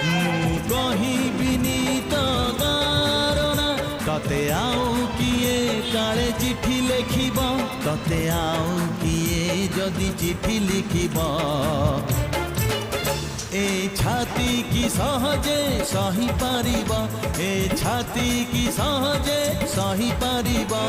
ମୁଁ କହିବିନି ତ ଗାରଣା ତତେ ଆଉ କିଏ କାଳେ ଚିଠି ଲେଖିବ ତତେ ଆଉ କିଏ ଯଦି ଚିଠି ଲିଖିବ ए छाती की सहजे सही पारिबा ए छाती की सहजे सही पारिबा।